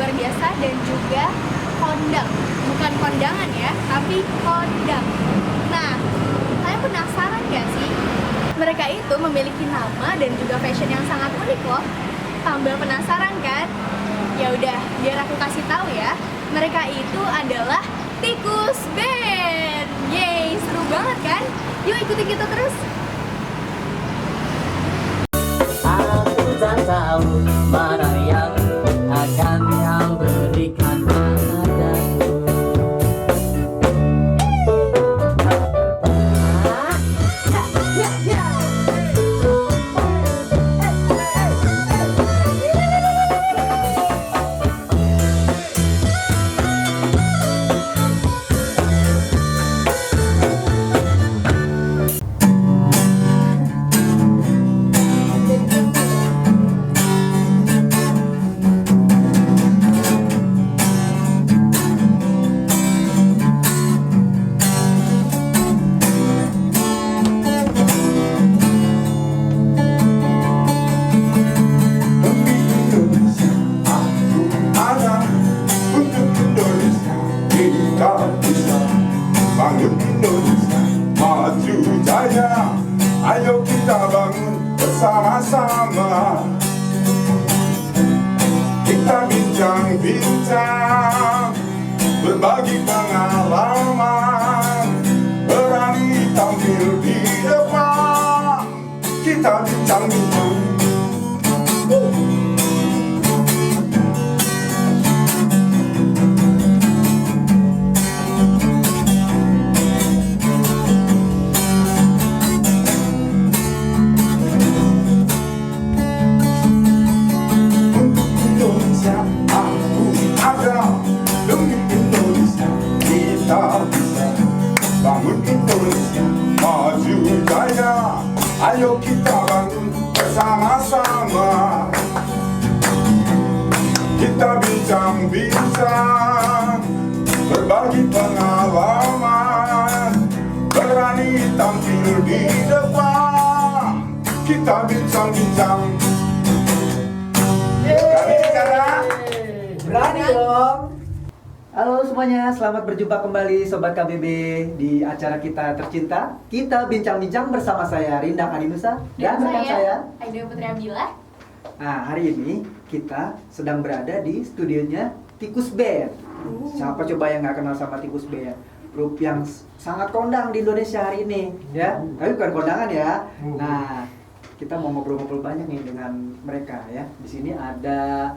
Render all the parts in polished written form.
luar biasa dan juga kondang. Bukan kondangan ya, tapi kondang. Nah, kalian penasaran gak sih? Mereka itu memiliki nama dan juga fashion yang sangat unik loh. Tambah penasaran kan? Ya udah, biar aku kasih tahu ya. Mereka itu adalah Tikus Band. Yeay, seru banget kan? Yuk ikuti kita terus. Aku tak tahu mana yang akan kau berikan padaku. Bangun Indonesia, maju jaya. Ayo kita bangun bersama-sama. Kita bincang-bincang, berbagi pengalaman, berani tampil di depan. Kita bincang-bincang. Bangun Indonesia, maju jaya. Ayo kita bangun bersama-sama. Kita bincang-bincang, berbagi pengalaman, berani tampil di depan. Kita bincang-bincang. Berani bicara? Berani dong. Halo semuanya, selamat berjumpa kembali Sobat KBB di acara kita tercinta. Kita bincang-bincang bersama saya Rindang Adinusa dan rekan saya Aida Putri Abdillah. Nah, hari ini kita sedang berada di studionya Tikus Band. Siapa coba yang nggak kenal sama Tikus Band? Grup yang sangat kondang di Indonesia hari ini, ya. Tapi bukan kondangan ya. Nah, kita mau ngobrol-ngobrol banyak nih dengan mereka ya. Di sini ada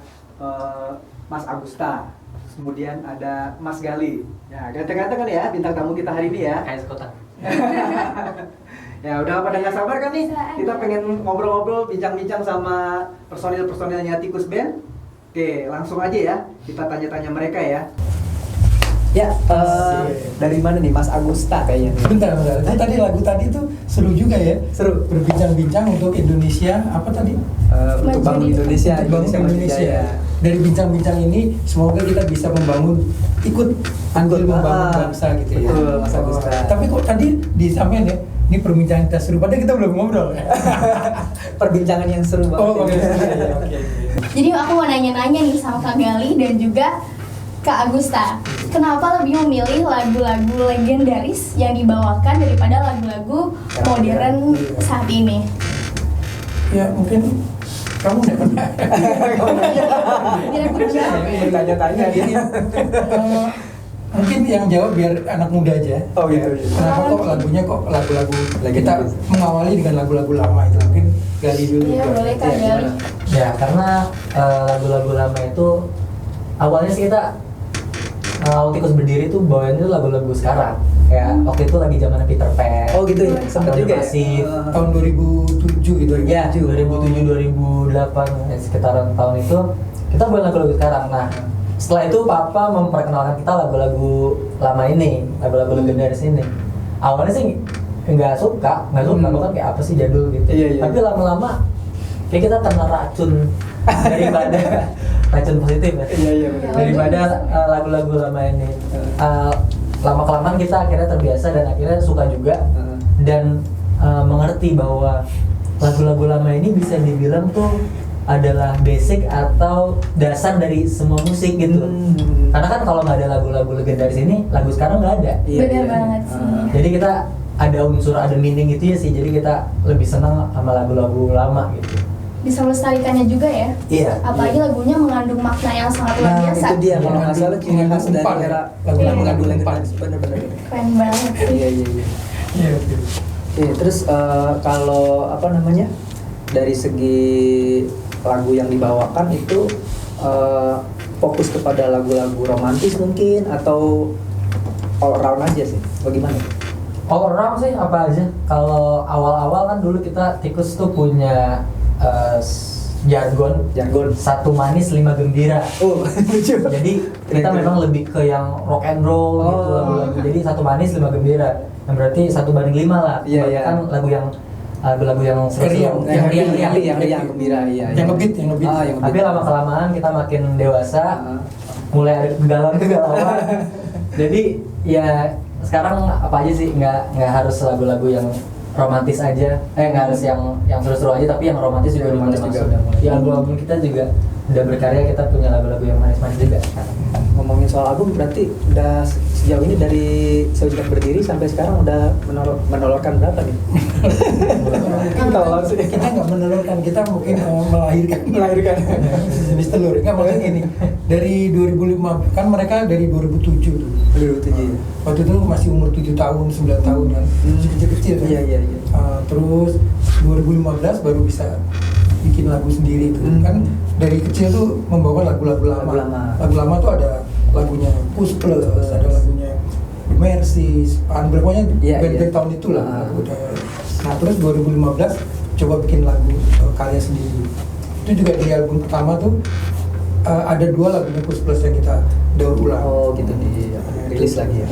Mas Agusta. Kemudian ada Mas Gali. Ya, ganteng-ganteng kan ya bintang tamu kita hari ini ya. Kayak sekotang. Ya, udah pada nggak sabar kan nih? Kita pengen ngobrol-ngobrol, bincang-bincang sama personil-personilnya Tikus Band. Oke, langsung aja ya. Kita tanya-tanya mereka ya. Ya, dari mana nih Mas Agusta kayaknya? Bentar. Itu tadi lagu tadi tuh seru juga ya. Seru. Berbincang-bincang untuk Indonesia. Apa tadi? Untuk bangun Indonesia. Untuk bangun Indonesia. Dari bincang-bincang ini semoga kita bisa ikut andil membangun bangsa gitu ya. Betul, Mas Agusta. Tapi kok tadi disampaikan ya, ini perbincangan kita seru. Padahal kita belum ngobrol. Perbincangan yang seru banget. Oh, oke. Jadi aku mau nanya-nanya nih sama Kak Gali dan juga Kak Agusta. Kenapa lebih memilih lagu-lagu legendaris yang dibawakan daripada lagu-lagu modern saat ini? Ya mungkin kamu udah pernah. Jadi aku jawab. Bertanya-tanya dia. Mungkin yang jawab biar anak muda aja. Oh gitu. Kenapa kok lagunya lagu-lagu kita mengawali dengan lagu-lagu lama itu mungkin Gali dulu. Iya, boleh Kak Gali. Ya, karena lagu-lagu lama itu awalnya sih kita Tikus berdiri tuh bawain itu lagu-lagu sekarang. Kayak waktu itu lagi zamannya Peter Pan. Oh gitu ya. Sempet juga ya. Tahun 2007 gitu Ya, 2007 2008 ya, sekitaran tahun itu kita buat lagu-lagu sekarang. Nah, setelah itu Papa memperkenalkan kita lagu-lagu lama ini, lagu-lagu legendaris ini. Awalnya sih nggak suka bahkan kayak apa sih jadul gitu. Iya. Tapi lama-lama kayak kita kena racun daripada racun positif ya. Iya benar. Daripada lagu-lagu lama ini. Lama-kelamaan kita akhirnya terbiasa dan akhirnya suka juga dan mengerti bahwa lagu-lagu lama ini bisa dibilang tuh adalah basic atau dasar dari semua musik gitu. Karena kan kalau nggak ada lagu-lagu legendaris ini, lagu sekarang nggak ada. Bener banget sih. Jadi kita ada unsur, ada meaning itu ya sih. Jadi kita lebih senang sama lagu-lagu lama gitu. Bisa melestarikannya juga ya. Iya. Apalagi lagunya mengandung makna yang sangat luar Nah, biasa. itu dia kalau nggak salah ciri khas dari Umpan, era lagu-lagu Iya. lagu umpan. bener-bener. Keren banget sih. Iya iya iya. Iya, betul. Oke, terus kalau apa namanya dari segi lagu yang dibawakan itu fokus kepada lagu-lagu romantis mungkin atau all around aja sih? Bagaimana? All around sih apa aja. Kalau awal-awal kan dulu kita Tikus tuh punya jargon satu manis lima gembira. Oh, lucu. Jadi kita Keren. memang lebih ke yang rock and roll gitu Oh. lagu-lagu. Jadi satu manis lima gembira. Yang berarti 1:5 lah. Iya, iya. Kan lagu-lagu yang Keriang. yang gembira iya. Yang ngebeat, yang ngebeat. Ah, yang Tapi ngebeat. lama-kelamaan kita makin dewasa, Ah. mulai ada kegalauan-kegalauan. Jadi ya sekarang apa aja sih, nggak harus lagu-lagu yang romantis aja, nggak harus yang seru-seru aja, tapi yang romantis juga Yang udah mulai romantis juga masuk. udah mulai. Di album kita juga udah berkarya, kita punya lagu-lagu yang manis-manis juga sekarang. Ngomongin soal album berarti udah sejauh ini dari Sojak berdiri sampai sekarang udah menolorkan berapa nih? Kalau sih Kita nggak menelurkan, kita mungkin melahirkan jenis telur. Nggak, maksudnya gini, dari 2005 kan mereka dari 2007 tuh. 2007. Waktu itu masih umur 7 tahun, 9 tahun kan, masih kecil-kecil kan. Iya iya iya. Terus 2015 baru bisa bikin lagu sendiri tuh. Kan dari kecil tuh membawa lagu-lagu lama. Lagu lama. Lagu lama tuh ada lagunya Kus Plus, ada lagunya The Mercies, pokoknya Iya, band-band iya. tahun itulah. Ah. Lagu nah terus 2015 coba bikin lagu karya sendiri. Itu juga di album pertama tuh ada 2 lagunya Kus Plus yang kita daur ulang. Oh gitu di rilis lagi ya.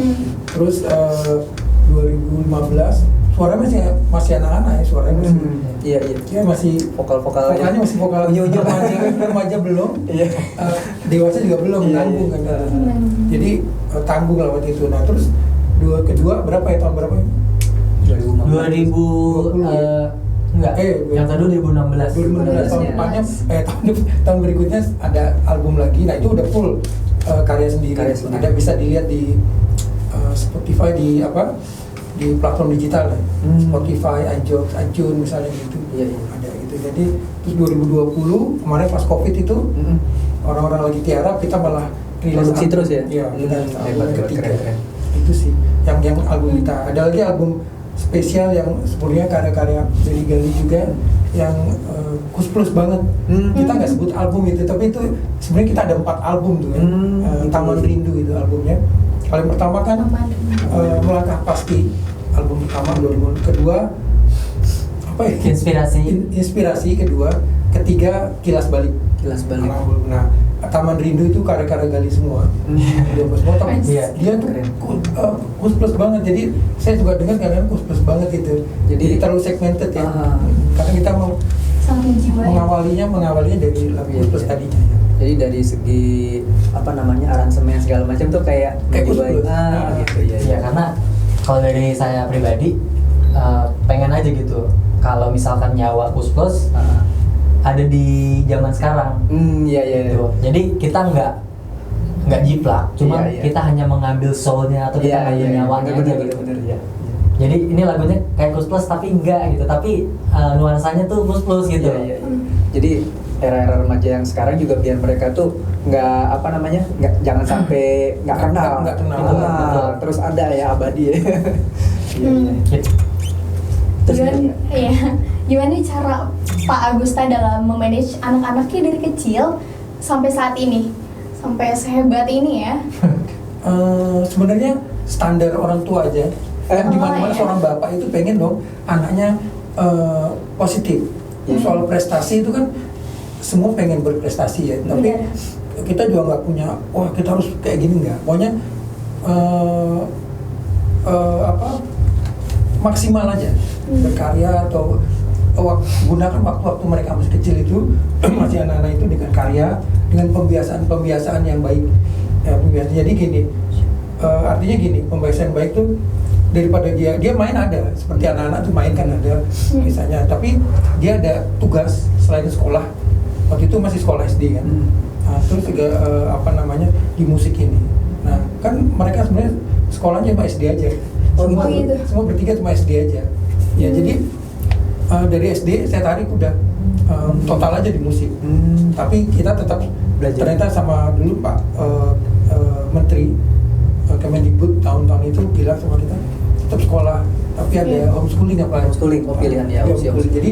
Terus 2015 suaranya masih anak-anak ya, suaranya masih Iya iya. dia masih Vokal-vokal vokalnya masih vokal unyu-unyu. remaja belum, Iya. dewasa juga belum, Iya, nanggung iya. kan. Jadi tanggung lah waktu itu. Nah terus kedua berapa ya, tahun berapa ya? 2000 enggak, yang kedua 2016. 2016 tahun Iya. depannya tahun berikutnya ada album lagi. Nah itu udah full karya sendiri. Karya sendiri. Ada bisa dilihat di Spotify, di di platform digital lah. Spotify, iTunes misalnya gitu. Iya, iya. Ada gitu. Jadi terus 2020 kemarin pas Covid itu orang-orang lagi tiarap, kita malah rilis Produksi album. terus ya? Iya, kita Hebat, album hebat, ketiga. keren. Itu sih yang album kita. Ada lagi album spesial yang sebenarnya karya-karya dari Gali juga yang Kus Plus banget. Kita nggak sebut album itu, tapi itu sebenarnya kita ada 4 album tuh kan. Gitu. Taman Rindu itu albumnya. Paling pertama kan Taman Rindu. Melangkah Pasti, album pertama 2000. Kedua apa ya? Inspirasi kedua. Ketiga Kilas Balik. Kilas Balik. Album. Nah, Taman Rindu itu karya-karya Gali semua. Dia semua, tapi Iya. dia tuh Keren. Kus Plus banget. Jadi saya juga dengar kadang Kus Plus banget gitu. Jadi terlalu segmented ya. Karena kita mau sangat menjiwai. mengawalinya dari lagu Iya, Kus Plus iya. tadinya. Jadi dari segi apa namanya aransemen segala macam tuh kayak Kus menjiwai. Plus. Gitu ya. Ya karena kalau dari saya pribadi pengen aja gitu kalau misalkan nyawa Kus Plus ada di zaman sekarang. Iya iya. Gitu. Jadi kita nggak jiplak, cuma Iya, iya. kita hanya mengambil soulnya atau kita ngambil nyawanya aja gitu. bener ya. Jadi ini lagunya kayak Kus Plus tapi enggak gitu, tapi nuansanya tuh Kus Plus gitu. Iya, iya, iya. Jadi era-era remaja yang sekarang juga biar mereka tuh nggak apa namanya jangan sampai nggak kenal, Nggak kenal. Betul. terus ada ya abadi ya. Iya, iya. Gitu. Terus Gimana nih cara Pak Agusta dalam memanage anak-anaknya dari kecil sampai saat ini, sampai sehebat ini ya? Sebenarnya standar orang tua aja. Di mana-mana iya. seorang bapak itu pengen dong anaknya positif. Iya. Soal prestasi itu kan semua pengen berprestasi ya. Tapi Benar. kita juga nggak punya, wah kita harus kayak gini nggak. Pokoknya maksimal aja berkarya atau gunakan waktu-waktu mereka masih kecil itu masih anak-anak itu dengan karya, dengan pembiasaan yang baik. Jadi gini, artinya gini, pembiasaan baik tuh daripada dia main ada seperti anak-anak tuh main kan ada misalnya, tapi dia ada tugas selain sekolah waktu itu masih sekolah SD kan. Nah, terus juga di musik ini. Nah kan mereka sebenarnya sekolahnya cuma SD aja. Oh, gitu. Semua bertiga cuma SD aja. Ya jadi dari SD saya tarik udah total aja di musik. Tapi kita tetap Belajar. ternyata sama dulu Pak Menteri Kemendikbud tahun-tahun itu bilang sama kita tetap sekolah, tapi ada homeschooling apa? Homeschooling, pilihan ya, Iya, homeschooling. Jadi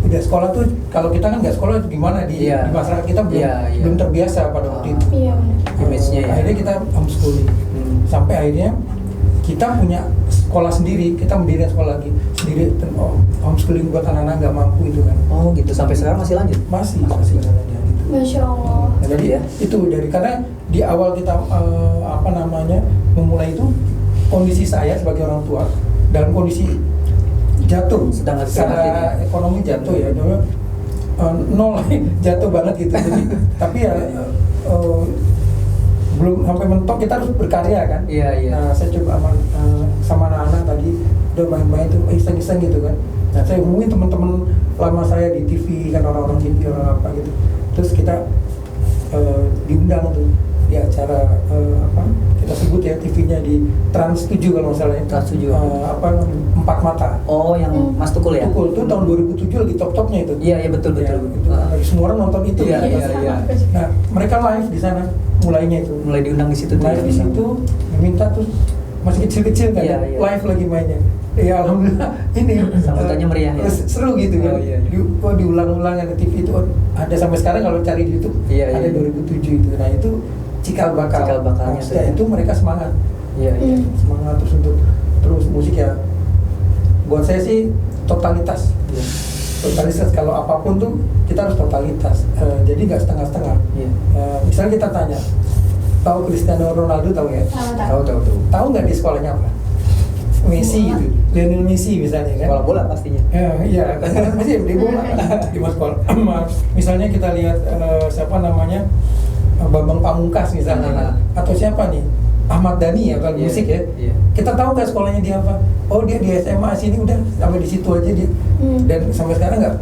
udah sekolah tuh kalau kita kan nggak sekolah gimana di masyarakat kita belum terbiasa pada waktu itu. Iya benar. Image-nya ya. Akhirnya kita homeschooling. Sampai akhirnya kita punya sekolah sendiri, kita mendirikan sekolah lagi sendiri, homeschooling buat anak-anak nggak mampu itu kan. Oh gitu, sampai sekarang masih lanjut? Masih jalannya gitu. Masya Allah. Nah, jadi itu dari karena di awal kita memulai itu kondisi saya sebagai orang tua dalam kondisi jatuh, Sedang secara ekonomi jatuh ya, nol jatuh banget gitu. Jadi tapi ya belum sampai mentok, kita harus berkarya kan. Iya. Nah, saya coba sama anak-anak tadi udah main-main tuh iseng-iseng gitu kan. Nah, saya hubungin teman-teman lama saya di TV kan, orang-orang TV orang apa gitu. Terus kita diundang tuh di acara kita sebut ya TV-nya di Trans 7 kalau nggak salah ya. Trans 7. Empat Mata. Oh, yang Mas Tukul ya? Tukul tuh tahun 2007 lagi top-topnya itu. Iya betul. Ya, itu lagi semua orang nonton itu. Iya. Nah, mereka live di sana mulainya itu. Mulai diundang di situ tuh. Live di situ, minta tuh masih kecil-kecil kan, Iya. live lagi mainnya. Ya alhamdulillah ini Sambutannya meriah ya? seru gitu kan. Oh, iya. Diulang-ulang ada TV itu ada sampai sekarang kalau cari di YouTube Iya. ada 2007 itu. Nah itu cikal bakal. Cikal bakalnya Nah, tuh ya. itu mereka semangat. Iya. Semangat terus untuk terus musik ya. Buat saya sih totalitas. Iya. Totalitas kalau apapun tuh kita harus totalitas. Jadi nggak setengah-setengah. Iya. Misalnya kita tanya, tahu Cristiano Ronaldo tahu ya? Tahu. Tahu. Tahu nggak di sekolahnya apa? Messi gitu, Lionel Messi misalnya kan? Sekolah bola pastinya. Iya, masih di bola di sekolah. Misalnya kita lihat siapa namanya Bambang Pamungkas misalnya, atau siapa nih Ahmad Dhani ya kalau Iya, musik ya. iya. Kita tahu nggak sekolahnya dia apa? Oh dia di SMA sini udah sampai di situ aja dia. Dan sampai sekarang nggak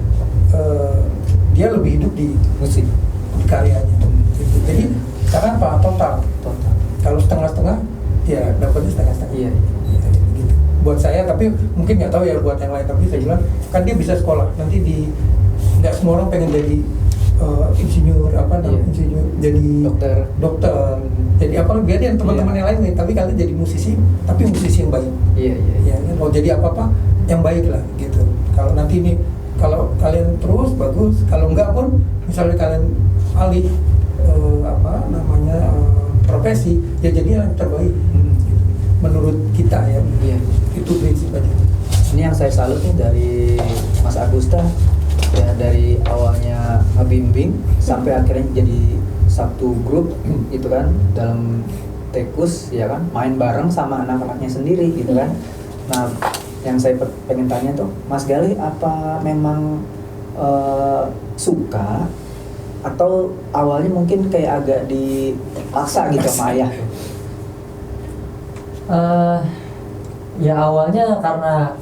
dia lebih hidup di Musik. karyanya. Gitu. Jadi sekarang apa? Total. Kalau setengah-setengah, ya dapatnya setengah-setengah. Iya. Gitu. Buat saya, tapi mungkin nggak tahu ya buat yang lain. Tapi saya bilang, kan dia bisa sekolah. Nanti nggak semua orang pengen jadi insinyur, insinyur, jadi dokter. Jadi apa? Biar yang teman-teman yang lain nih. Tapi kalian jadi musisi, tapi musisi yang baik. Iya. Ya, kan? Mau jadi apa-apa yang baik lah, gitu. Kalau nanti ini, kalau kalian terus bagus. Kalau enggak pun, misalnya kalian alih profesi, ya jadi yang terbaik. Gitu. Menurut kita ya. Iya. Itu prinsip aja. Ini yang saya salut nih dari Mas Agusta, ya dari awalnya ngebimbing sampai akhirnya jadi satu grup gitu kan dalam Tekus ya kan, main bareng sama anak-anaknya sendiri gitu kan. Nah yang saya pengen tanya tuh Mas Galih, apa memang suka atau awalnya mungkin kayak agak dipaksa gitu sama ayah tuh? Ya awalnya karena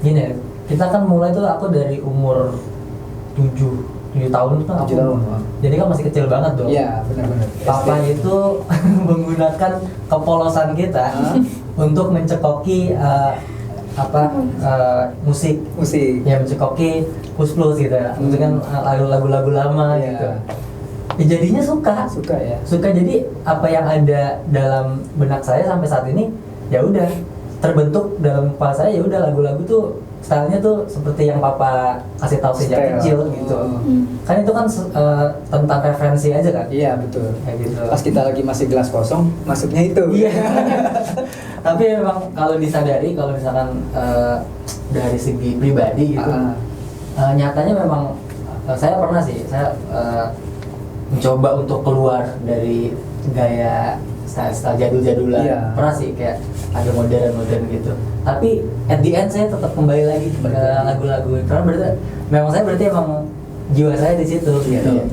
gini ya, kita kan mulai tuh aku dari umur 7 tahun tuh aku. 7 tahun. Jadi kan masih kecil banget dong. Iya, benar-benar. Papa itu menggunakan kepolosan kita untuk mencekoki musik. Ya mencekoki Plus gitu ya. Itu kan lagu-lagu lama Iya. gitu. Ya jadinya suka ya. Suka, jadi apa yang ada dalam benak saya sampai saat ini ya udah terbentuk dalam kepala saya. Ya udah lagu-lagu tuh stylenya tuh seperti yang papa kasih tahu sejak kecil gitu. Kan itu kan tentang referensi aja kan. Iya betul. Kayak gitu. Pas kita lagi masih gelas kosong, masuknya itu. Iya. Tapi memang kalau disadari, kalau misalkan dari segi pribadi gitu, nyatanya memang saya pernah sih, saya mencoba untuk keluar dari gaya style jadul-jadulan. Iya. Pernah sih kayak ada modern gitu. Tapi at the end saya tetap kembali lagi ke lagu-lagu. Karena memang saya emang jiwa saya di situ gitu. Iya.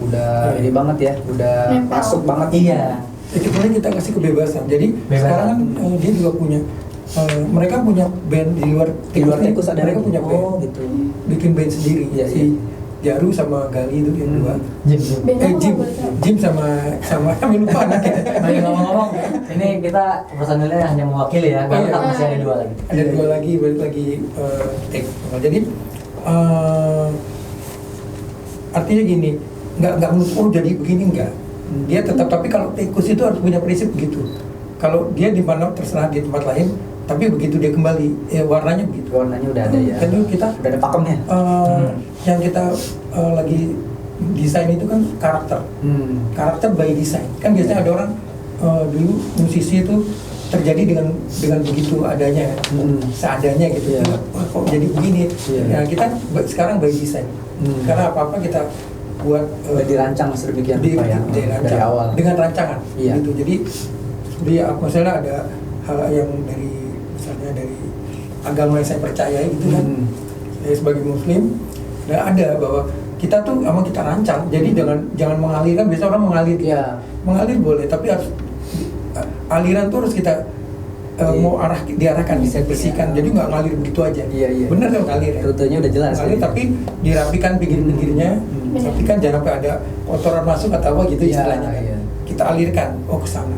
Udah ini banget ya, udah Nempel. masuk banget. Iya. Kecuali kita kasih kebebasan. Jadi Bebasan. sekarang kan dia juga punya mereka punya band di luar Di luar Tekus ada mereka lagi? punya band. Oh gitu. Bikin band sendiri. Iya, si Jaru sama Gali itu yang dua. Jim. Beda apa Jim, boleh tahu? Jim sama kami lupa anaknya. Lagi ngomong-ngomong, ini kita personilnya hanya mewakili ya, karena iya. masih ada 2 lagi. Ada 2 lagi, balik lagi take. Nah, jadi artinya gini, nggak menutup jadi begini enggak. Dia tetap, tapi kalau tikus itu harus punya prinsip begitu. Kalau dia di mana terserah di tempat lain, tapi begitu dia kembali, warnanya begitu. Warnanya udah ada ya. Kan dulu kita Udah ada pakemnya. yang kita lagi desain itu kan karakter. Karakter by design. Kan biasanya ada orang dulu musisi itu terjadi dengan begitu adanya, seadanya gitu. Iya. Wah, kok jadi begini? Iya. Nah, kita sekarang by design. Karena apa-apa kita buat Udah dirancang sedemikian rupa ya dirancang. dari awal. Dengan rancangan. Iya. Gitu. Jadi dia misalnya ada hal yang misalnya dari agama yang saya percayai gitu kan. Saya sebagai muslim ada bahwa kita tuh emang kita rancang. Jadi jangan mengalir, kan biasa orang mengalir. Iya. Mengalir boleh, tapi harus aliran tuh harus kita mau diarahkan, bisa bersihkan. Jadi nggak ngalir begitu aja. Iya. Benar kan ngalir ya? Rutenya udah jelas. Ngalir, tapi dirapikan pinggir-pinggirnya. Tapi kan jangan sampai ada kotoran masuk atau apa gitu Iya, istilahnya kan. iya. Kita alirkan ke sana.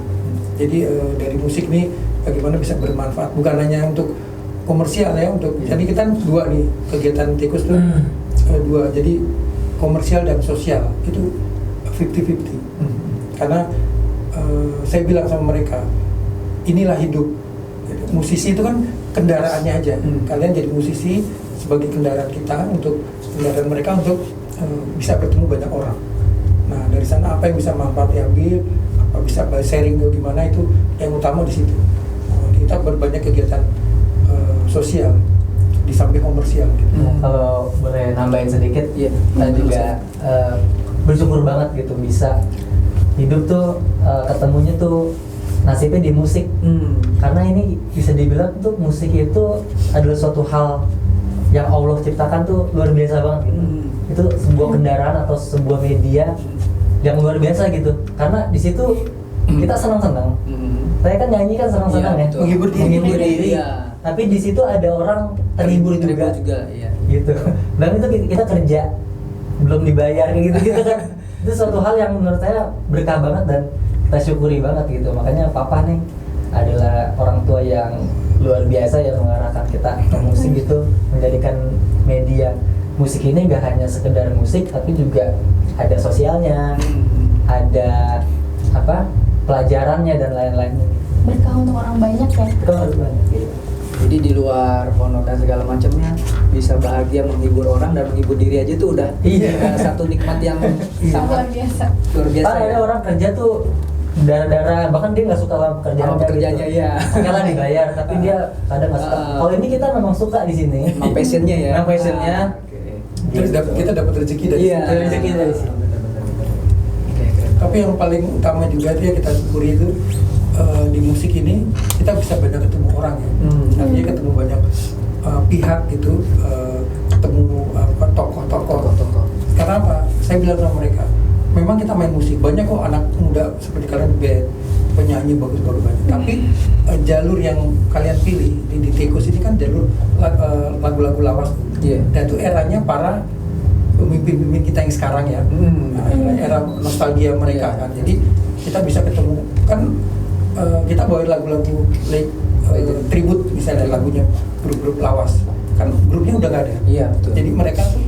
Jadi dari musik nih bagaimana bisa bermanfaat, bukan hanya untuk komersial ya, untuk jadi kita 2 nih kegiatan tikus tuh 2, jadi komersial dan sosial itu 50-50. Karena saya bilang sama mereka, inilah hidup. Musisi itu kan kendaraannya aja. Kalian jadi musisi sebagai kendaraan kita, untuk kendaraan mereka untuk bisa bertemu banyak orang. Nah, dari sana apa yang bisa manfaat diambil, apa bisa sharing atau gimana, itu yang utama di situ. Kita berbanyak kegiatan sosial di samping komersial gitu. Kalau boleh nambahin sedikit, Iya. saya juga bersyukur banget gitu bisa hidup tuh ketemunya tuh nasibnya di musik. Karena ini bisa dibilang tuh musik itu adalah suatu hal yang Allah ciptakan tuh luar biasa banget gitu. Itu sebuah kendaraan atau sebuah media yang luar biasa gitu. Karena di situ kita senang-senang. Saya kan nyanyi kan senang-senang Iya, ya. betul. Menghibur diri. Iya. Tapi di situ ada orang terhibur juga. Iya. Gitu. Dan itu kita kerja belum dibayar kayak gitu kan. Itu suatu hal yang menurut saya berkah banget dan kita syukuri banget gitu. Makanya papa nih adalah orang tua yang luar biasa yang mengarahkan kita ke musik gitu, menjadikan media musik ini nggak hanya sekedar musik tapi juga ada sosialnya, ada pelajarannya dan lain-lainnya. Berkah untuk orang banyak ya. Itu harus banget gitu. Jadi di luar honor dan segala macamnya bisa bahagia menghibur orang dan menghibur diri aja tuh udah Iya. satu nikmat yang Luar sangat biasa. luar biasa. Kan ada Ya. orang kerja tuh darah-darah, bahkan dia nggak suka sama pekerjaannya. Sama pekerjaannya, gitu. iya. Kalah dibayar, tapi dia kadang nggak suka. Kalau ini kita memang suka di sini. Emang passionnya ya. Emang passionnya. Oke. Terus kita dapat rezeki dari Iya. situ. Rezeki dari situ. Benar-benar. Oke, keren. Tapi yang paling utama juga dia kita syukuri itu di musik ini kita bisa banyak ketemu orang ya. Artinya ketemu banyak pihak gitu, ketemu tokoh-tokoh. Karena apa? Saya bilang sama mereka, memang kita main musik, banyak kok anak muda seperti kalian band, penyanyi bagus-bagus banyak. Tapi jalur yang kalian pilih di Tikus ini kan jalur lagu-lagu lawas. Iya. Dan itu eranya para pemimpin-pemimpin kita yang sekarang ya. Nah, era nostalgia mereka kan. Jadi kita bisa ketemu kan, kita bawain lagu-lagu tribut misalnya, lagunya grup-grup lawas. Kan grupnya udah gak ada. Iya, betul. Jadi mereka tuh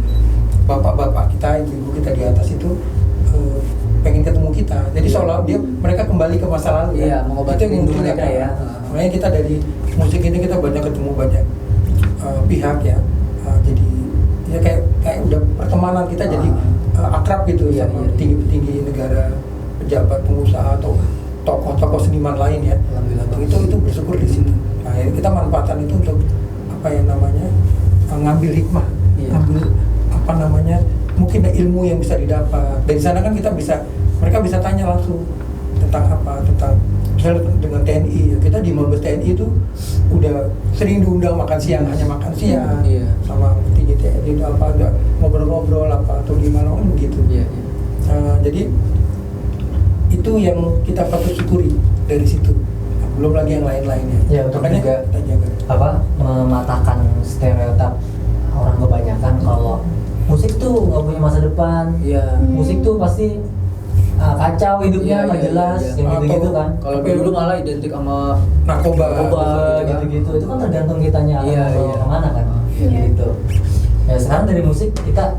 bapak-bapak kita, ibu-ibu kita di atas itu pengen ketemu kita. Jadi seolah mereka kembali ke masa lalu. Iya, kan? mengobati Itu yang rindu munculnya mereka kan. ya. Makanya kita dari musik ini kita banyak ketemu banyak pihak ya. Jadi ya kayak udah pertemanan kita jadi akrab gitu Iya, sama iya. tinggi-tinggi negara, pejabat, pengusaha atau tokoh-tokoh seniman lain ya. Alhamdulillah. Itu bersyukur di situ. Nah, ya, kita manfaatkan itu untuk apa yang namanya ngambil hikmah, Iya. ngambil apa namanya, mungkin ada ilmu yang bisa didapat dari sana kan. Mereka bisa tanya langsung tentang apa, tentang misalnya dengan TNI ya. Kita di Mabes TNI itu udah sering diundang makan siang, hanya makan siang. Iya. Sama tinggi TNI itu apa, ada ngobrol-ngobrol apa atau gimana kan begitu. Iya. Jadi itu yang kita patut syukuri dari situ. Nah, belum lagi yang lain-lainnya. Ya, untuk Makanya juga kita jaga. mematahkan stereotip orang kebanyakan kalau musik tuh nggak punya masa depan. Iya. Musik tuh pasti kacau hidupnya, nggak jelas, yang gitu-gitu kan. Kalau dulu malah identik sama narkoba, gitu-gitu. Itu kan tergantung kitanya Iya, mau iya. kemana kan. Iya. Gitu. Ya sekarang dari musik kita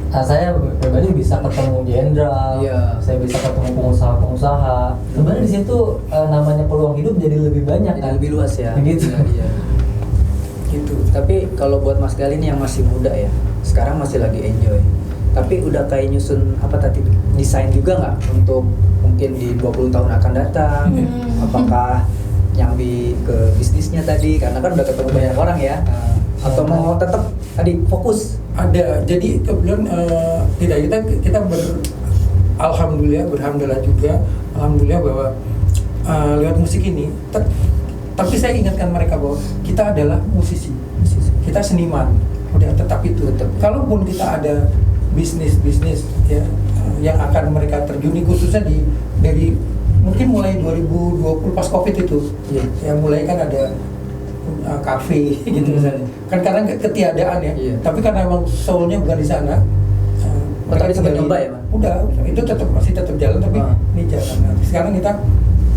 saya pribadi bisa ketemu jenderal, Iya. saya bisa ketemu pengusaha-pengusaha. Sebenarnya di situ namanya peluang hidup jadi lebih banyak jadi kan. lebih luas ya. Begitu. Iya. gitu. Tapi kalau buat Mas Gali nih yang masih muda ya, sekarang masih lagi enjoy. Tapi udah kayak nyusun apa tadi desain juga nggak untuk mungkin di 20 tahun akan datang? Apakah nyambi ke bisnisnya tadi? Karena kan udah ketemu banyak orang ya. Atau mau tetap tadi fokus? Ada, jadi kebetulan kita alhamdulillah juga, alhamdulillah bahwa lewat musik ini. Tapi saya ingatkan mereka bahwa kita adalah musisi, kita seniman, udah tetap itu. Kalaupun kita ada bisnis ya yang akan mereka terjuni khususnya dari mungkin mulai 2020 pas Covid itu, yang mulai kan ada kafe gitu misalnya. Kan karena ketiadaan ya. Tapi karena emang soulnya bukan di sana. Tapi sempat nyoba ya, Mas? Udah, itu masih tetap jalan tapi ini jalan. Nah, sekarang kita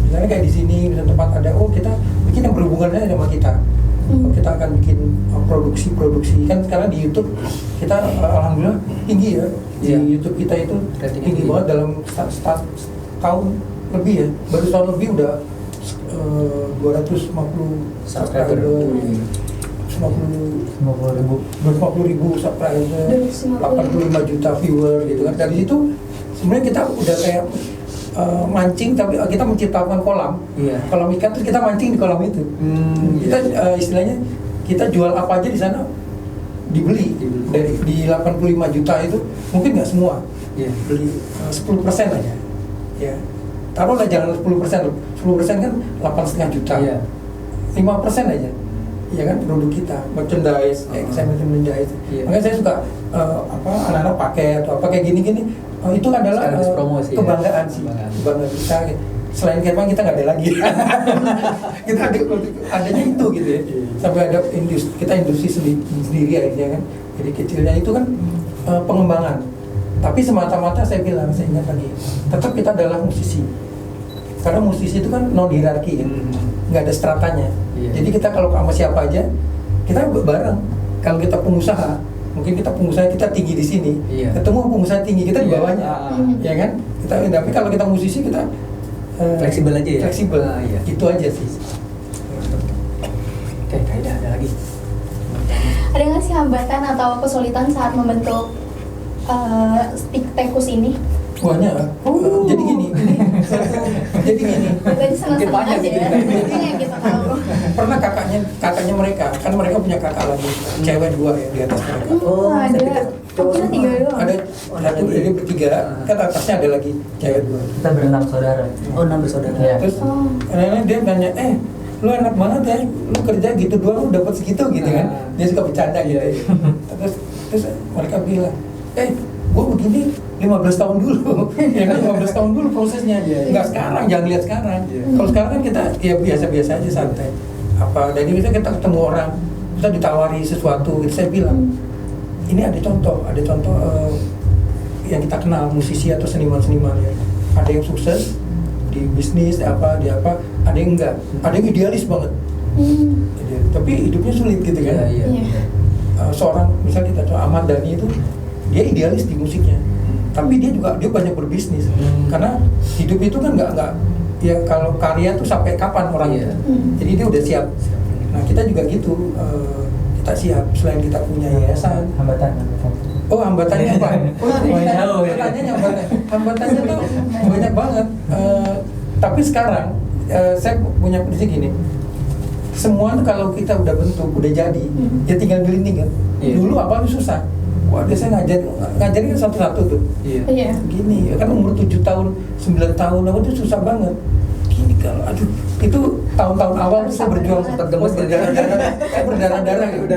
misalnya kayak di sini bisa tempat ada kita bikin yang berhubungan aja sama kita. Kita akan bikin produksi kan sekarang di YouTube kita alhamdulillah tinggi ya. Di YouTube kita itu tinggi banget dalam tahun lebih ya. Baru tahun lebih udah 250 subscriber. 250.000 subscriber, 85 juta viewer gitu kan. Dari situ sebenarnya kita udah kayak mancing, tapi kita menciptakan kolam ikan, terus kita mancing di kolam itu. Kita istilahnya kita jual apa aja di sana dibeli. Dari di 85 juta itu mungkin nggak semua, beli 10% aja. Ya, taruhlah jangan 10%, 10% kan 8,5 juta. 5% aja. Ya kan produk kita, merchandise, saya merchandise. Makanya saya suka anak-anak pakai atau apa kayak gini-gini. Itu adalah kebanggaan sih, kebanggaan kita. Selain Kepang kita nggak ada lagi. Kita adanya itu gitu ya. Sampai ada industri sendiri akhirnya kan. Jadi kecilnya itu kan pengembangan. Tapi semata-mata saya ingat lagi, tetap kita adalah musisi. Karena musisi itu kan non hierarki ya, nggak ada stratanya. Jadi kita kalau sama siapa aja, kita bareng. Kalau kita pengusaha, mungkin kita tinggi di sini, ketemu pengusaha tinggi kita di bawahnya, ya kan? Tapi kalau kita musisi kita fleksibel aja ya. Fleksibel, itu aja sih. Oke, kayaknya ada lagi. Ada nggak sih hambatan atau kesulitan saat membentuk stick tekus ini? Banyak. Jadi gini. Berarti senang-senang aja ya. Ini yang kita tahu. Pernah kakaknya mereka, kan mereka punya kakak lagi, cewek 2 ya di atas mereka. Ada. Aku kira 3 doang. Ada satu, jadi bertiga, kan atasnya ada lagi cewek 2. Kita berenam saudara. 6 bersaudara. Terus kadang-kadang dia nanya, lu enak banget ya, lu kerja gitu doang lu dapat segitu gitu kan. Dia suka bercanda gitu. Terus mereka bilang, gua begini 15 tahun dulu. Ya kan 15 tahun dulu prosesnya. Enggak sekarang, jangan lihat sekarang. Kalau sekarang kan kita ya biasa-biasa aja, santai. Jadi misalnya kita ketemu orang, kita ditawari sesuatu, saya bilang, ini ada contoh yang kita kenal musisi atau seniman-seniman ya. Ada yang sukses di bisnis, di apa, ada yang enggak, ada yang idealis banget. Tapi hidupnya sulit gitu kan. Seorang misalnya kita coba Ahmad Dhani itu, dia idealis di musiknya, tapi dia banyak berbisnis. Karena hidup itu kan nggak ya, kalau karya tuh sampai kapan orangnya. Jadi dia udah siap. Nah kita juga gitu, kita siap. Selain kita punya yayasan. Hambatannya apa? Hambatannya tuh banyak banget. Tapi sekarang saya punya prinsip gini. Semua tuh kalau kita udah bentuk, udah jadi, ya tinggal gelinding kan. Dulu apa susah. Wah, dia saya ngajarin satu-satu tuh. Gini, ya kan umur 7 tahun, 9 tahun, apa tuh susah banget. Gini kalau, itu tahun-tahun awal tuh saya berjuang sempat gemes berdarah-darah gitu.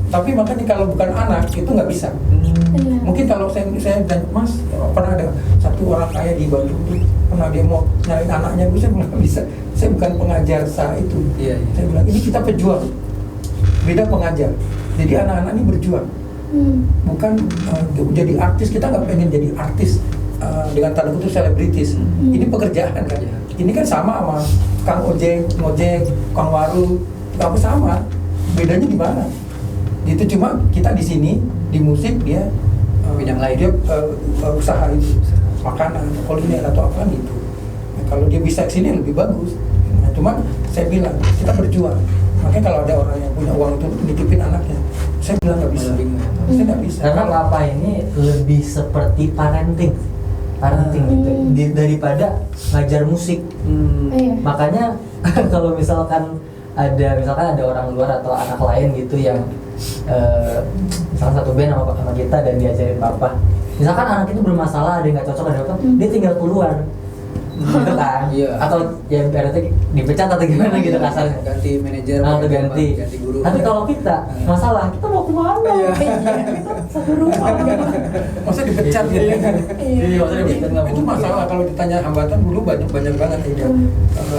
Tapi makanya kalau bukan anak itu nggak bisa. Mungkin kalau saya bilang, Mas, pernah ada satu orang kaya di Bandung tuh, pernah dia mau nyariin anaknya, saya nggak bisa. Saya bukan pengajar itu. Saya bilang ini kita pejuang, beda pengajar. Jadi anak-anak ini berjuang. bukan jadi artis. Kita nggak pengen jadi artis dengan tanda kutip selebritis. Ini pekerjaan kan. Ini kan sama kang ojek, ngojek, kang warung, apa sama. Bedanya di mana? Itu cuma kita di sini di musik dia Bidang lain. dia usaha itu makanan, kuliner atau apa gitu. Nah, kalau dia bisa kesini lebih bagus. Nah, cuma saya bilang kita berjuang. Makanya kalau ada orang yang punya uang itu nitipin anaknya, saya bilang nggak bisa. Saya nggak bisa. Karena papa ini lebih seperti parenting gitu daripada ngajar musik. Iya. Makanya kalau misalkan ada orang luar atau anak lain gitu yang misalkan satu band sama kita dan diajarin papa, misalkan anak itu bermasalah, ada yang nggak cocok, ada apa, dia tinggal keluar gitu kan. Iya. Atau ya berarti dipecat atau gimana gitu kasarnya, Ganti manajer atau ganti guru. tapi kalau kita masalah, kita mau kemana? Iya. Kita satu rumah. Masa dipecat gitu. Iya, maksudnya dipecat nggak Itu mungkin. masalah kalau ditanya hambatan dulu banyak banget ya.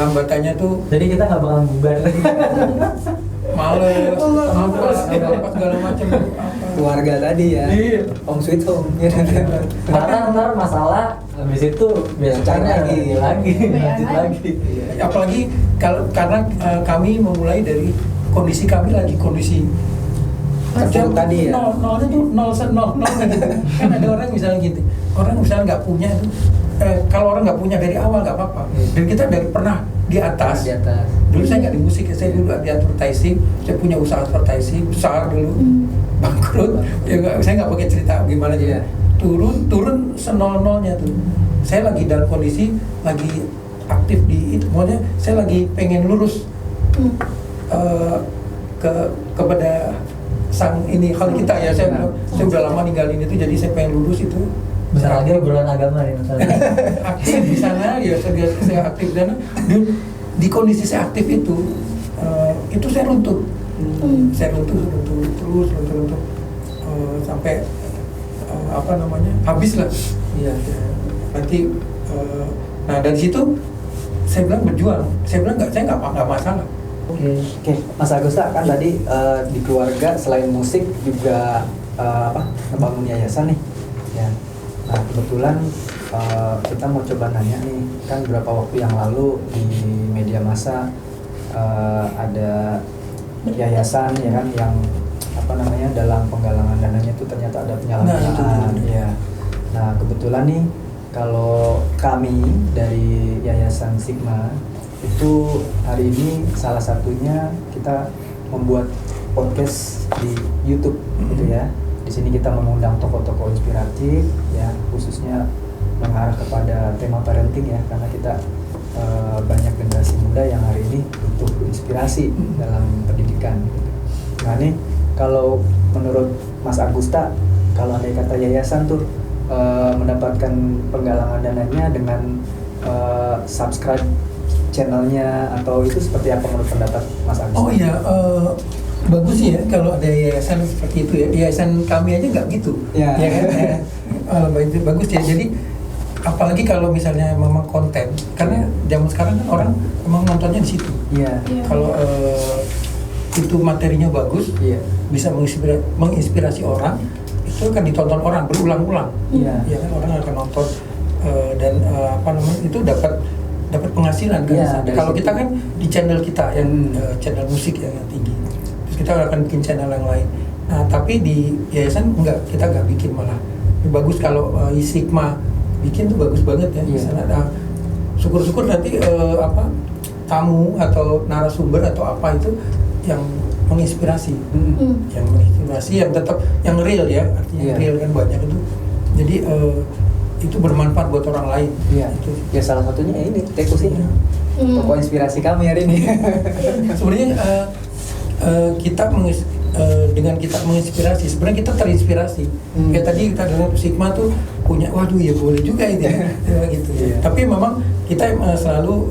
Hambatannya tuh Jadi kita nggak bakal bubar. males, apa segala macam. Keluarga tadi ya. Iya. Home sweet home. Karena ntar masalah habis itu biasanya Lagi. lanjut lagi. Apalagi karena kami memulai dari kondisi kami lagi kondisi Terpuruk tadi ya. nolnya tuh nol gitu. Kan ada orang misalnya gitu, orang misalnya nggak punya itu, kalau orang nggak punya dari awal nggak apa-apa. Dan kita dari pernah di atas. Di atas. Dulu saya nggak di musik, saya dulu di advertising, saya punya usaha advertising besar dulu, bangkrut. Ya saya nggak pakai cerita gimana Iya. juga. Turun senol-nolnya tuh. Saya lagi dalam kondisi lagi aktif di itu, maksudnya saya lagi pengen lurus kepada sang ini. Kalau kita ya saya udah lama ninggalin itu, jadi saya pengen lurus itu. Bentar lagi obrolan agama nih misalnya. Aktif di sana ya saya aktif dan di kondisi saya aktif itu saya runtuh. Saya runtuh terus sampai habis lah. Iya. Nanti nah dari situ saya bilang berjuang. Saya bilang saya nggak masalah. Oke, Mas Agusta kan tadi di keluarga selain musik juga ngebangun yayasan nih. Ya. Nah kebetulan kita mau coba nanya nih, kan beberapa waktu yang lalu di media massa ada yayasan ya kan yang dalam penggalangan dananya itu ternyata ada penyalahgunaan. Ya. Nah kebetulan nih kalau kami dari Yayasan Sigma itu hari ini salah satunya kita membuat podcast di YouTube gitu ya. Di sini kita mengundang tokoh-tokoh inspiratif ya, khususnya mengarah kepada tema parenting ya, karena kita banyak generasi muda yang hari ini butuh inspirasi dalam pendidikan. Nah ini kalau menurut Mas Agusta, kalau andai kata yayasan tuh mendapatkan penggalangan dananya dengan subscribe channelnya atau itu seperti apa menurut pendapat Mas Agusta? Oh iya, bagus sih ya kalau ada yayasan seperti itu ya. Yayasan kami aja nggak gitu, Ya. ya kan? Bagus ya. Jadi apalagi kalau misalnya memang konten, karena zaman sekarang kan orang memang nontonnya di situ. Iya. Kalau itu materinya bagus, Iya. bisa menginspirasi orang, itu akan ditonton orang berulang-ulang. Iya. Ya kan, orang akan nonton dan itu dapat penghasilan kan. Iya, Nah, dari kalau situ. kita kan di channel kita yang channel musik yang tinggi, terus kita akan bikin channel yang lain. Nah tapi di yayasan enggak, kita nggak bikin malah. Bagus kalau Sigma bikin tuh bagus banget ya. Iya. Misalnya ada syukur-syukur nanti tamu atau narasumber atau apa itu yang menginspirasi, yang tetap yang real ya, artinya Iya. real kan banyak itu. Jadi itu bermanfaat buat orang lain. Iya. Itu. Ya salah satunya ini Tekus ini. Tokoh inspirasi kami hari ini. Sebenarnya kita dengan kita menginspirasi, sebenarnya kita terinspirasi. Kayak tadi kita dengar Sigma tuh punya, waduh ya boleh juga itu ya, gitu. Iya. Tapi memang kita selalu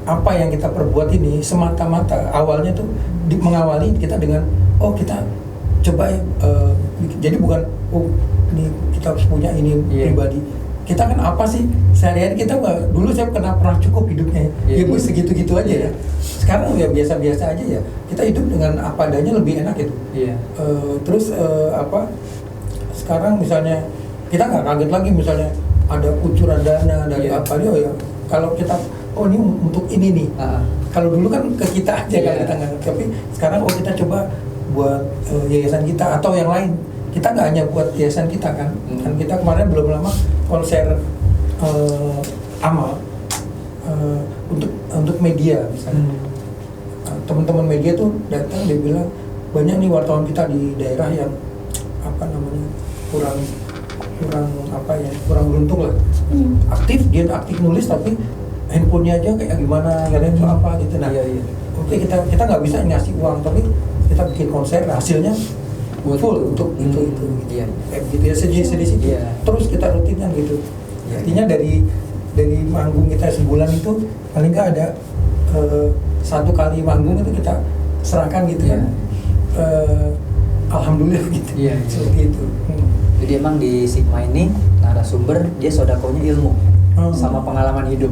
apa yang kita perbuat ini semata-mata awalnya tuh mengawali kita dengan kita coba ya, jadi bukan ini kita harus punya ini Iya. pribadi. kita kan apa sih sehari-hari kita dulu saya pernah cukup hidupnya ya bu segitu-gitu aja ya. Sekarang ya biasa-biasa aja ya. Kita hidup dengan apa adanya lebih enak gitu. Terus sekarang misalnya kita nggak kaget lagi misalnya ada kucuran dana dari apa dia ya. Kalau kita ini untuk ini nih. Kalau dulu kan ke kita aja kan kita nggak. Tapi sekarang kita coba buat yayasan kita atau yang lain. Kita nggak hanya buat yayasan kita kan. Kan kita kemarin belum lama konser amal untuk media misalnya. Teman-teman media tuh datang dia bilang banyak nih wartawan kita di daerah yang kurang beruntung lah. Dia aktif nulis tapi handphonenya aja kayak gimana, kadang itu apa gitu. Nah, oke kita nggak bisa ngasih uang tapi kita bikin konser hasilnya full untuk itu kayak gitu ya sedih situ. Terus kita rutinnya gitu. Artinya dari manggung kita sebulan itu paling nggak ada 1 kali manggung itu kita serahkan gitu kan. Alhamdulillah gitu. Seperti itu. Jadi emang di Sigma ini narasumber dia sodakonya ilmu sama pengalaman hidup.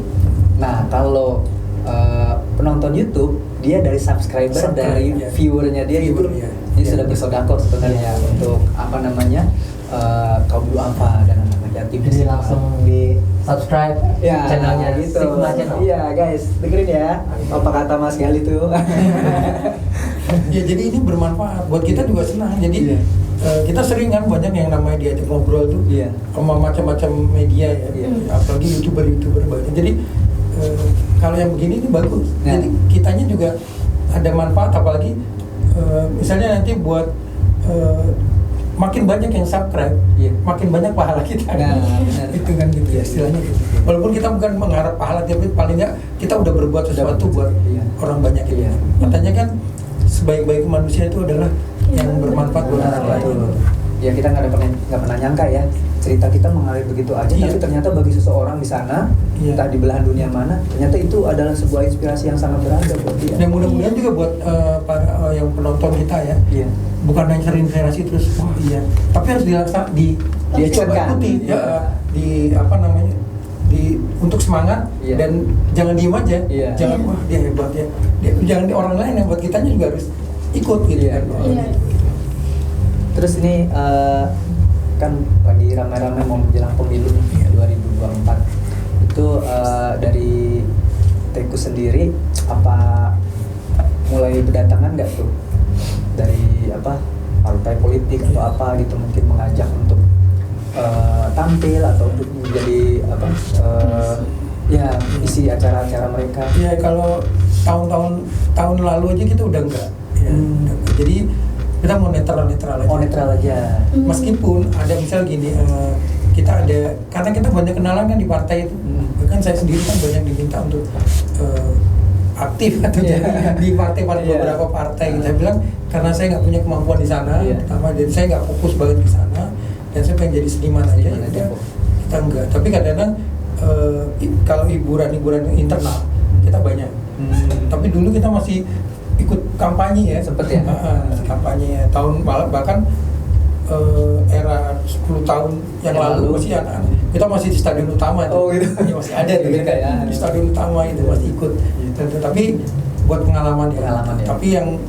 Nah kalau penonton YouTube dia dari subscriber dari viewernya dia gitu. Dia sudah bersodako sebenarnya untuk kaum duafa dan anak yatim. Jadi langsung di subscribe channelnya gitu. Sigma Channel. Iya guys, dengerin ya apa kata Mas Gali tuh. Ya jadi ini bermanfaat buat kita juga senang. Jadi kita sering kan banyak yang namanya diajak ngobrol tuh sama macam-macam media ya. Apalagi youtuber banyak. Jadi kalau yang begini ini bagus. Jadi kitanya juga ada manfaat apalagi misalnya nanti buat makin banyak yang subscribe, makin banyak pahala kita. Itu kan gitu ya istilahnya gitu. Walaupun kita bukan mengharap pahala, tapi paling nggak kita udah berbuat sesuatu buat orang banyak gitu. Katanya kan sebaik-baik manusia itu adalah yang bermanfaat buat orang lain. Ya kita nggak pernah nyangka ya cerita kita mengalir begitu aja, tapi ternyata bagi seseorang di sana, entah di belahan dunia mana, ternyata itu adalah sebuah inspirasi yang sangat berharga buat dia. Dan mudah-mudahan juga buat para yang penonton kita ya, bukan hanya terinspirasi terus, tapi harus dicoba ikuti, untuk semangat dan jangan diem aja, jangan wah dia hebat ya, jangan di orang lain yang buat kitanya juga harus ikut gitu kan. Terus ini kan lagi ramai-ramai mau menjelang pemilu 2024 itu dari Teku sendiri apa mulai berdatangan nggak tuh dari partai politik atau apa gitu mungkin mengajak untuk tampil atau untuk menjadi isi acara-acara mereka? Ya kalau tahun lalu aja kita udah enggak. Jadi kita mau netral aja. Netral aja. Meskipun ada misal gini, kita ada karena kita banyak kenalan kan di partai itu. Bahkan saya sendiri kan banyak diminta untuk aktif atau di partai-partai beberapa partai. Saya bilang karena saya nggak punya kemampuan di sana, pertama jadi saya nggak fokus banget di sana dan saya pengen jadi seniman aja. Kita enggak. Tapi kadang-kadang kalau hiburan internal kita banyak. Tapi dulu kita masih ikut kampanye ya, seperti kampanye tahun bahkan era 10 tahun yang lalu masih kita masih di stadion utama gitu. Masih ada tuh di stadion utama itu masih ikut. Tapi buat pengalaman ya. Tapi yang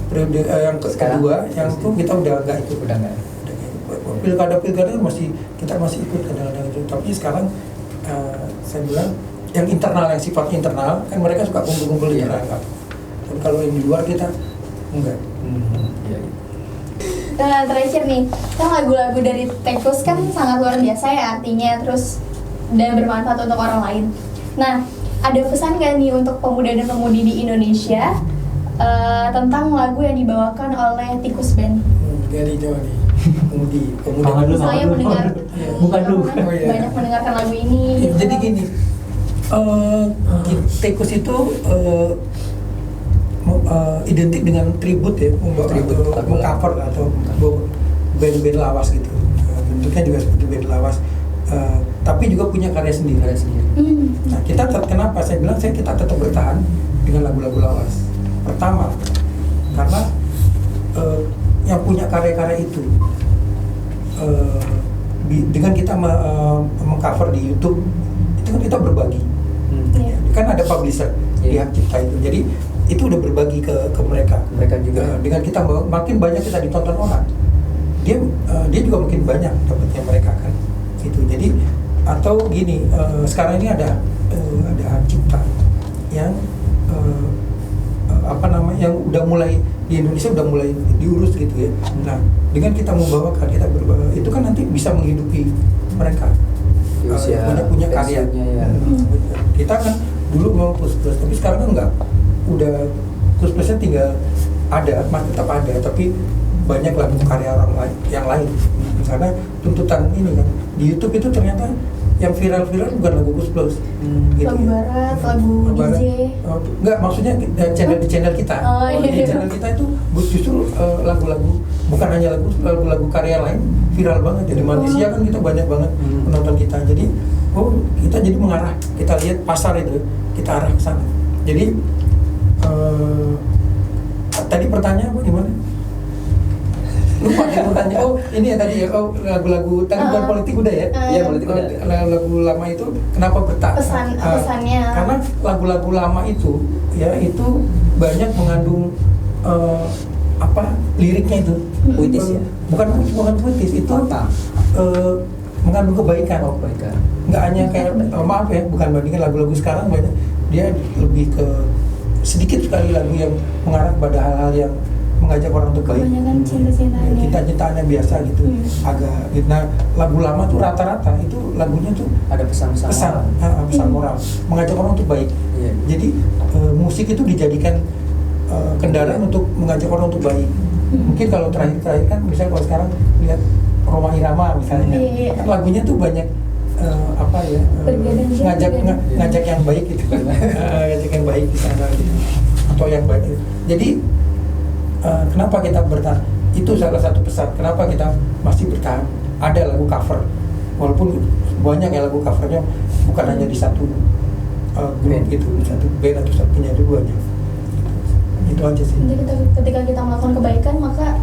periode yang kedua yang itu kita udah nggak ikut. Pilkada kita masih ikut kadang-kadang itu. Tapi sekarang saya bilang yang internal, yang sifatnya internal kan mereka suka kumpul-kumpul di rangkap. Tapi kalau yang di luar kita enggak. Terakhir nih, kan lagu-lagu dari Tekus kan sangat luar biasa ya artinya, terus dan bermanfaat untuk orang lain. Nah, ada pesan nggak nih untuk pemuda dan pemudi di Indonesia tentang lagu yang dibawakan oleh Tikus Band? Dari Jawa nih, pemudi. Saya mendengar banyak mendengarkan lagu ini. Jadi gini, Tikus itu identik dengan tribut ya, mengcover atau band-band lawas gitu. Bentuknya juga seperti band lawas, tapi juga punya karya sendiri. Nah kita kenapa saya bilang kita tetap bertahan dengan lagu-lagu lawas. Pertama, karena yang punya karya-karya itu dengan kita mengcover di YouTube itu kan kita berbagi. Iya. Kan ada publisher di hak cipta itu, jadi itu udah berbagi ke mereka. Mereka juga. Dengan kita makin banyak kita ditonton orang, dia juga makin banyak dapatnya mereka kan. Gitu. Jadi atau gini, sekarang ini ada hak cipta yang yang udah mulai di Indonesia udah mulai diurus gitu ya. Nah, dengan kita membawakan, itu kan nanti bisa menghidupi mereka. Punya karya. Ya. Kita kan dulu mau plus, tapi sekarang kan enggak. Udah plusnya tinggal ada, tetap ada, tapi banyak lagu karya orang lain yang lain. Karena tuntutan ini kan di YouTube itu ternyata yang viral bukan lagu plus gitu Lagu ya. barat, lagu DJ. Enggak, maksudnya di channel kita. Oh, iya. Di channel kita itu justru lagu-lagu, bukan hanya lagu-lagu karya lain viral banget. Jadi Malaysia kan kita banyak banget penonton kita. Jadi kita jadi mengarah, kita lihat pasar itu, kita arah ke sana. Jadi tadi pertanyaan apa gimana? Lupa ya pertanyaan. Ini ya tadi ya. Lagu-lagu tadi bukan politik udah ya? Iya, politik udah. Lagu lama itu kenapa bertahan? Pesannya. Karena lagu-lagu lama itu ya itu banyak mengandung liriknya itu Puitis ya? Bukan puitis, itu mengandung kebaikan. Kebaikan. Nggak hanya kayak maaf ya, bukan bandingkan lagu-lagu sekarang banyak dia lebih ke sedikit sekali lagu yang mengarah pada hal-hal yang mengajak orang untuk baik. Kebanyakan cinta-cintaan. Cinta-cintaannya biasa gitu. Agak gitu. Nah, lagu lama tuh rata-rata itu lagunya tuh Ada pesan moral, mengajak orang untuk baik. Iya. Jadi musik itu dijadikan kendaraan untuk mengajak orang untuk baik. Mungkin kalau terakhir kan misalnya kalau sekarang lihat Roma Irama misalnya, Iya. kan lagunya tuh banyak ngajak yang baik gitu. Ngajak yang baik di sana gitu. Atau yang baik. Jadi kenapa kita bertahan? Itu salah satu pesan. Kenapa kita masih bertahan? Ada lagu cover, walaupun banyak ya lagu covernya, bukan hanya di satu grup gitu, satu band atau satu penyanyi banyak. Itu aja sih. Jadi ketika kita melakukan kebaikan, maka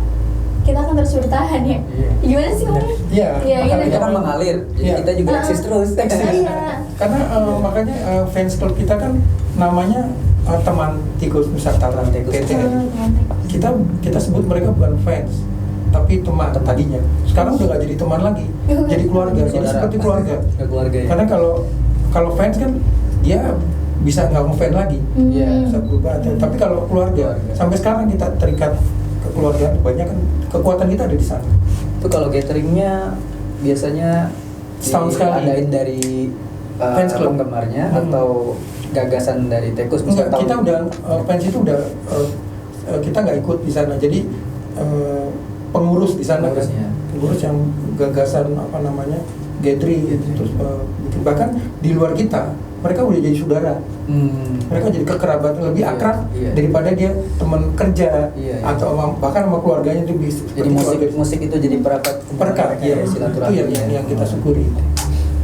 kita akan terus bertahan ya. Gimana sih Om? Iya. Iya, Kita kan mengalir, jadi Iya. kita juga eksis terus. Iya. Karena makanya fans club kita kan namanya teman Tikus Nusantara TTN. Kita sebut mereka bukan fans, tapi teman tadinya. Sekarang udah gak jadi teman lagi, jadi keluarga. Jadi seperti keluarga. Keluarga ya. Karena kalau fans kan dia bisa nggak ngefans lagi, Iya. bisa berubah. Tapi kalau keluarga, sampai sekarang kita terikat ke keluarga. Banyak kan kekuatan kita ada di sana. Itu kalau gatheringnya biasanya Setahun sekali. diadain dari Fans club. penggemarnya atau gagasan dari Tekus? Enggak, kita udah fans itu udah kita nggak ikut di sana. Jadi pengurus di sana kan, Pengurusnya. pengurus yang gagasan gathering gitu. Terus bahkan di luar kita mereka udah jadi saudara. Mereka jadi kekerabatan lebih Iya, akrab iya. daripada dia teman kerja Iya, iya. atau bahkan sama keluarganya itu bisa. Jadi musik itu jadi perekat ya, silaturahmi. itu yang kita syukuri.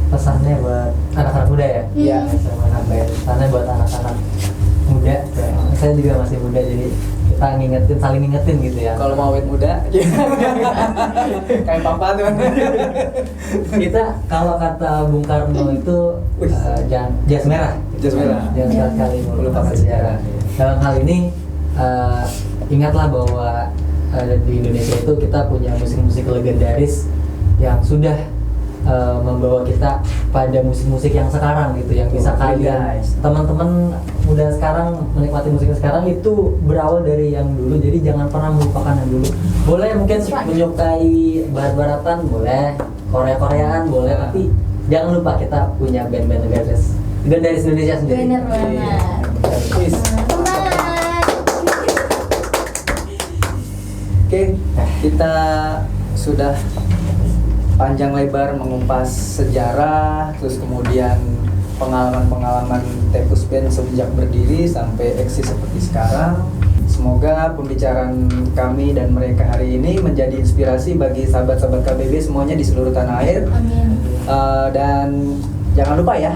Pesannya buat anak-anak muda ya? Iya. Pesannya buat anak-anak muda. Saya juga masih muda, jadi kita saling ngingetin gitu ya. Kalau mau awet muda, kayak papa tuh. Kita kalau kata Bung Karno itu jangan jas merah. Jas merah. Jangan sekali melupakan sejarah. Dalam hal ini ingatlah bahwa di Indonesia itu kita punya musik-musik legendaris yang sudah membawa kita pada musik-musik yang sekarang gitu, yang bisa kalian teman-teman muda sekarang menikmati musiknya sekarang itu berawal dari yang dulu. Jadi jangan pernah melupakan yang dulu. Boleh mungkin menyukai barat-baratan, boleh Korea-Koreaan, boleh, tapi jangan lupa kita punya band-band legendaris Indonesia sendiri. Bener banget. Oke, kita sudah panjang lebar mengupas sejarah, terus kemudian pengalaman-pengalaman Tekus Band semenjak berdiri sampai eksis seperti sekarang. Semoga pembicaraan kami dan mereka hari ini menjadi inspirasi bagi sahabat-sahabat KBB semuanya di seluruh tanah air. Amin. Dan jangan lupa ya,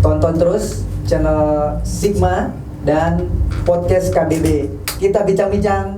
tonton terus channel Sigma dan podcast KBB. Kita bincang-bincang.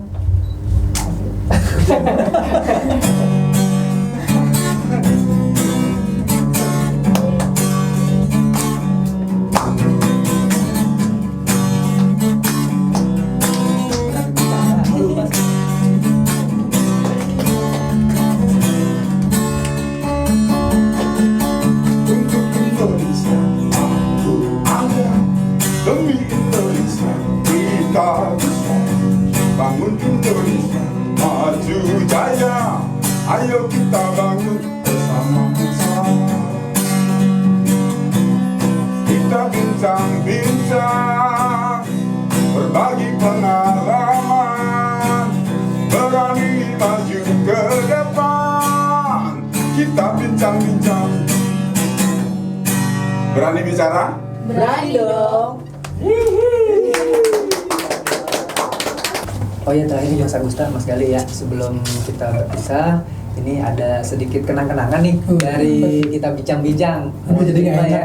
Berani bicara? Berani dong. Oh ya, terakhir Mas Agustan, Mas Gali ya, sebelum kita berpisah, ini ada sedikit kenang-kenangan nih dari kita bincang-bincang. Aduh, jadi nggak ya.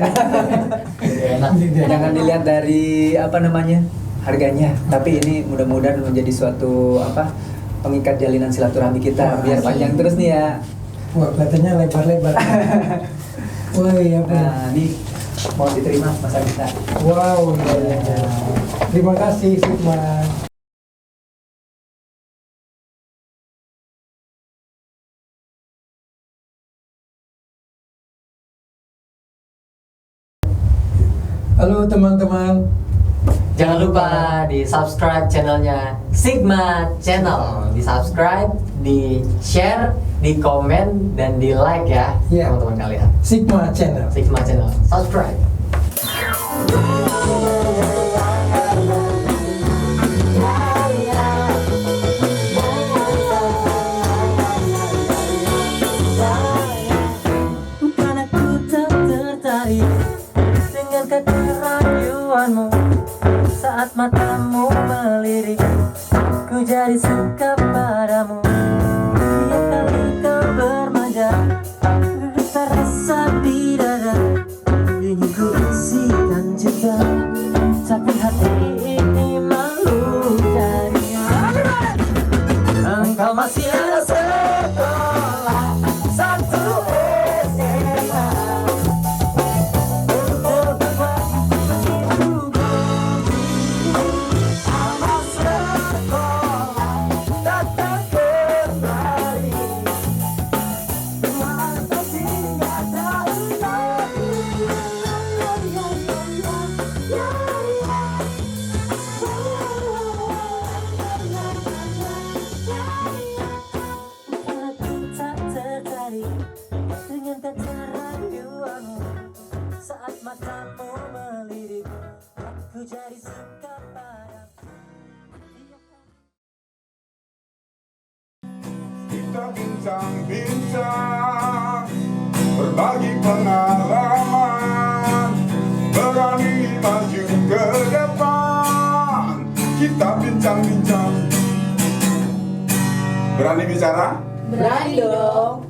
Enak. Jangan dilihat dari apa namanya harganya, tapi ini mudah-mudahan menjadi suatu pengikat jalinan silaturahmi kita, biar panjang terus nih ya. Wah, kelihatannya lebar-lebar. Wah, iya benar. Nah, ini mau diterima Mas Agustan. Wow, iya. Terima kasih Sigma. Halo teman-teman. Jangan lupa di subscribe channelnya Sigma Channel. Di subscribe, di share, di komen, dan di like ya Iya. teman-teman kalian. Sigma Channel. Sigma Channel, subscribe. Bukan aku tak tertarik dengan keterayuanmu. Saat matamu melirik, ku jadi suka padamu. Tiap kali kau bermanja, terasa di dada. Ingin ku isikan cinta, tapi hati ini malu jadinya. Engkau masih ada sekolah satu SMA. Untuk begitu sama sekolah datang kembali. Masa tinggal dalam aku tak tertarik dengan keterayuanmu. Saat matamu melirik, aku jadi suka padamu. Kita bincang-bincang, berbagi pengalaman, berani maju ke depan. Kita bincang-bincang. Berani bicara? Berani dong.